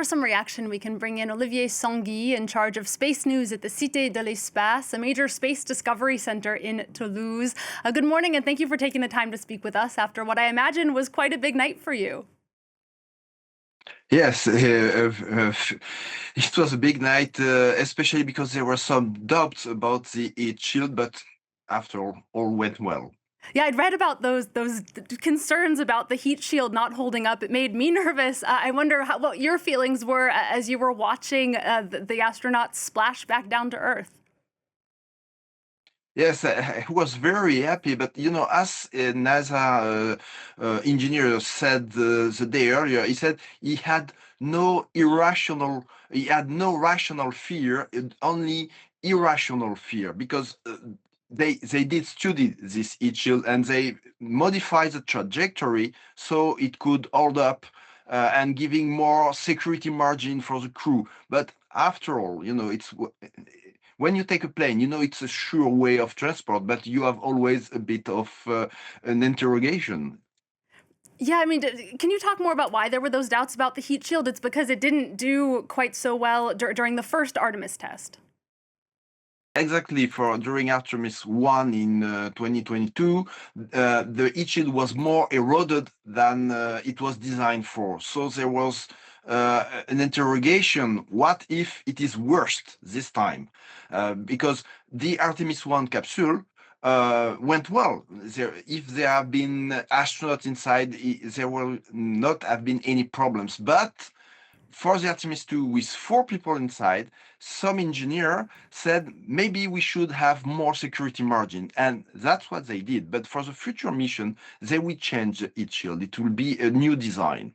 some reaction, we can bring in Olivier Sanguy, in charge of space news at the Cité de l'Espace, a major space discovery center in Toulouse. Good morning, and thank you for taking the time to speak with us after what I imagine was quite a big night for you. Yes, it was a big night, especially because there were some doubts about the heat shield, but after all went well. Yeah, I'd read about those concerns about the heat shield not holding up. It made me nervous. I wonder what your feelings were as you were watching the astronauts splash back down to Earth. Yes, I was very happy, but as a NASA engineer said the day earlier, he said he had no rational fear, only irrational fear, because they did study this heat shield and they modified the trajectory so it could hold up and giving more security margin for the crew. But after all, it's when you take a plane, it's a sure way of transport, but you have always a bit of an interrogation. Yeah, I mean, can you talk more about why there were those doubts about the heat shield? It's because it didn't do quite so well during the first Artemis test. Exactly, for during Artemis 1 in 2022, the heat shield was more eroded than it was designed for. So there was an interrogation, what if it is worse this time? Because the Artemis 1 capsule went well. If there have been astronauts inside, there will not have been any problems. But for the Artemis II, with 4 people inside, some engineer said maybe we should have more security margin, and that's what they did. But for the future mission, they will change the heat shield. It will be a new design.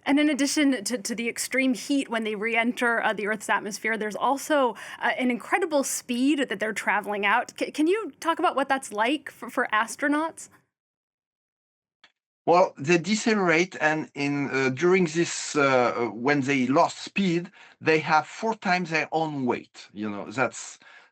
And in addition to the extreme heat when they re-enter the Earth's atmosphere, there's also an incredible speed that they're traveling out. Can you talk about what that's like for astronauts? Well, they decelerate, and in during this, when they lost speed, they have 4 times their own weight.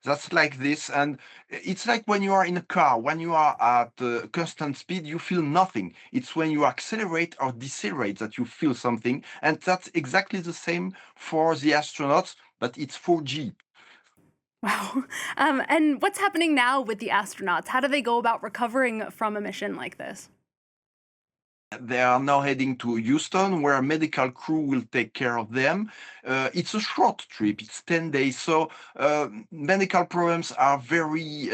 That's like this, and it's like when you are in a car. When you are at constant speed, you feel nothing. It's when you accelerate or decelerate that you feel something, and that's exactly the same for the astronauts, but it's 4G. Wow. And what's happening now with the astronauts? How do they go about recovering from a mission like this? They are now heading to Houston, where a medical crew will take care of them. It's a short trip, it's 10 days. So medical problems are very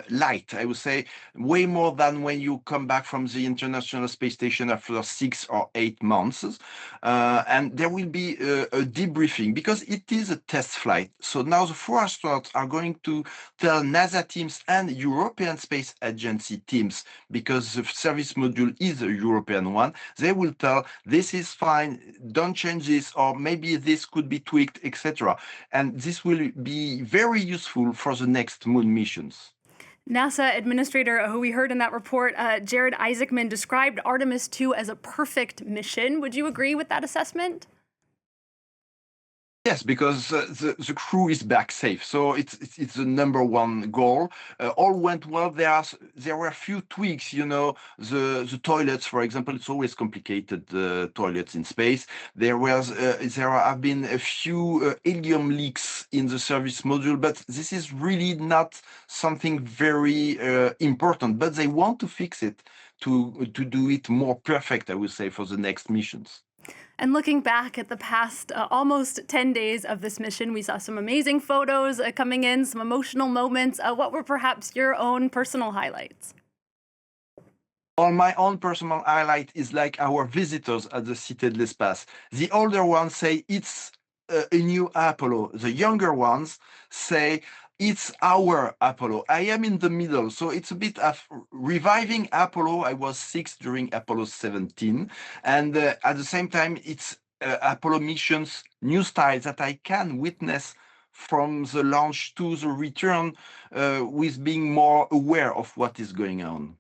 light, I would say, way more than when you come back from the International Space Station after 6 or 8 months. And there will be a debriefing because it is a test flight. So now the 4 astronauts are going to tell NASA teams and European Space Agency teams, because the service module is a European one, they will tell this is fine, don't change this, or maybe this could be tweaked, etc. And this will be very useful for the next moon missions. NASA administrator who we heard in that report, Jared Isaacman, described Artemis II as a perfect mission. Would you agree with that assessment? Yes, because the crew is back safe, so it's the number one goal. All went well. There were a few tweaks, the toilets, for example. It's always complicated, the toilets in space. There have been a few helium leaks in the service module, but this is really not something very important. But they want to fix it to do it more perfect, I would say, for the next missions. And looking back at the past almost 10 days of this mission, we saw some amazing photos coming in, some emotional moments. What were perhaps your own personal highlights? On my own personal highlight is like our visitors at the Cité de l'Espace. The older ones say it's a new Apollo. The younger ones say it's our Apollo. I am in the middle, so it's a bit of reviving Apollo. I was 6 during Apollo 17, and at the same time, it's Apollo missions, new styles that I can witness from the launch to the return, with being more aware of what is going on.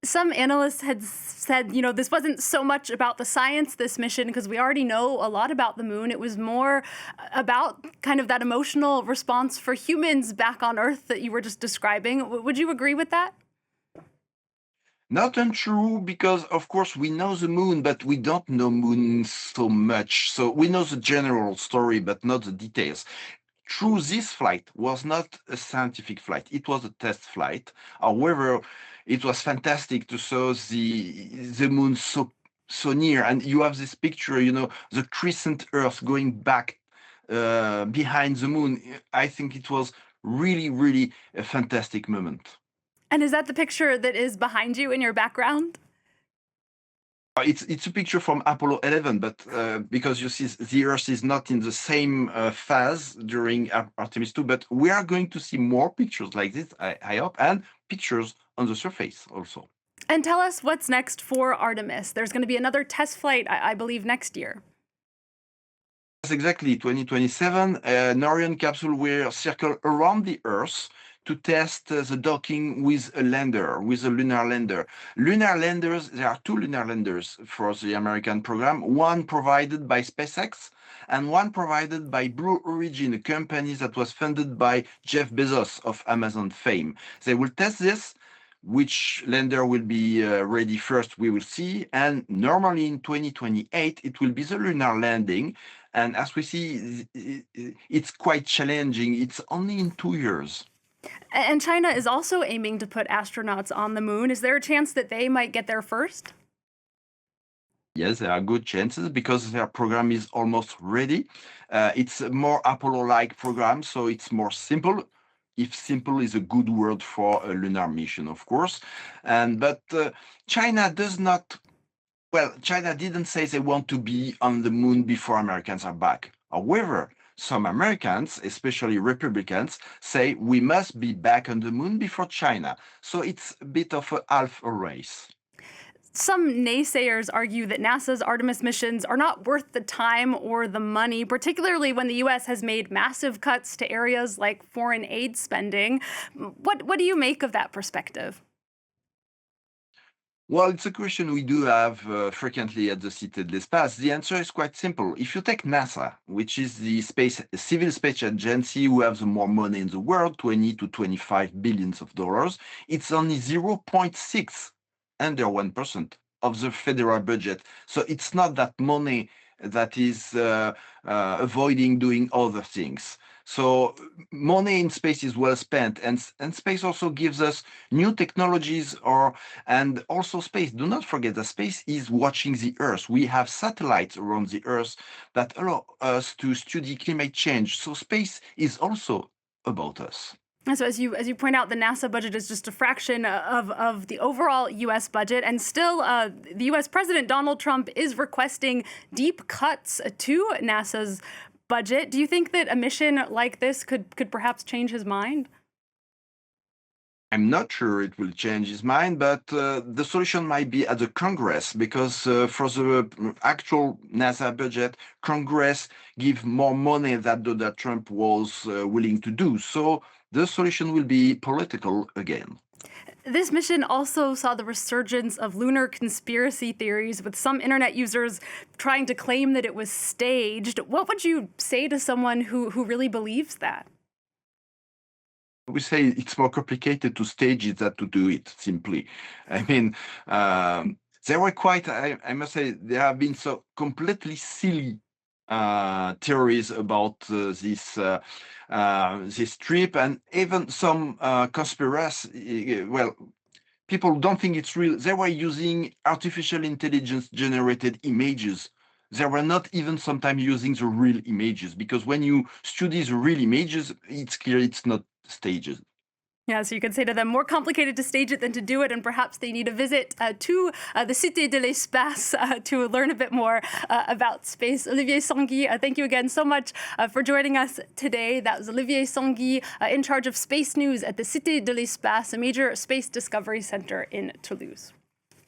Some analysts had said, this wasn't so much about the science, this mission, because we already know a lot about the moon. It was more about kind of that emotional response for humans back on Earth that you were just describing. Would you agree with that? Not untrue because, of course, we know the moon, but we don't know moon so much. So we know the general story, but not the details. True, this flight was not a scientific flight. It was a test flight. However, it was fantastic to see the moon so near. And you have this picture, the crescent Earth going back behind the moon. I think it was really, really a fantastic moment. And is that the picture that is behind you in your background? It's a picture from Apollo 11, but because you see the Earth is not in the same phase during Artemis II, but we are going to see more pictures like this, I hope, and pictures on the surface also. And tell us what's next for Artemis. There's going to be another test flight, I believe, next year. Yes, exactly, 2027, an Orion capsule will circle around the Earth to test the docking with a lander, with a lunar lander. Lunar landers, there are two lunar landers for the American program, one provided by SpaceX and one provided by Blue Origin, a company that was funded by Jeff Bezos of Amazon fame. They will test this. Which lander will be ready first, we will see. And normally in 2028, it will be the lunar landing. And as we see, it's quite challenging. It's only in 2 years. And China is also aiming to put astronauts on the moon. Is there a chance that they might get there first? Yes, there are good chances because their program is almost ready. It's a more Apollo-like program, so it's more simple. If simple is a good word for a lunar mission, of course. But China does not. Well, China didn't say they want to be on the moon before Americans are back. However, some Americans, especially Republicans, say we must be back on the moon before China. So it's a bit of a half a race. Some naysayers argue that NASA's Artemis missions are not worth the time or the money, particularly when the U.S. has made massive cuts to areas like foreign aid spending. What do you make of that perspective? Well, it's a question we do have frequently at the Cité de l'Espace. The answer is quite simple. If you take NASA, which is the civil space agency who has more money in the world, 20 to 25 billions of dollars, it's only 0.6, under 1% of the federal budget. So it's not that money that is avoiding doing other things. So money in space is well spent, and space also gives us new technologies and also space. Do not forget that space is watching the Earth. We have satellites around the Earth that allow us to study climate change. So space is also about us. So as you point out, the NASA budget is just a fraction of the overall U.S. budget, and still the U.S. President Donald Trump is requesting deep cuts to NASA's budget. Do you think that a mission like this could perhaps change his mind? I'm not sure it will change his mind, but the solution might be at the Congress because for the actual NASA budget, Congress give more money than Donald Trump was willing to do. So the solution will be political again. This mission also saw the resurgence of lunar conspiracy theories, with some internet users trying to claim that it was staged. What would you say to someone who really believes that? We say it's more complicated to stage it than to do it simply. I mean, there were quite, I must say, there have been so completely silly theories about this trip, and even some conspiracy. Well, people don't think it's real. They were using artificial intelligence generated images. They were not even sometimes using the real images, because when you study the real images, it's clear it's not staged. Yeah, so you could say to them, more complicated to stage it than to do it, and perhaps they need a visit to the Cité de l'Espace to learn a bit more about space. Olivier Sanguy, thank you again so much for joining us today. That was Olivier Sanguy, in charge of space news at the Cité de l'Espace, a major space discovery center in Toulouse.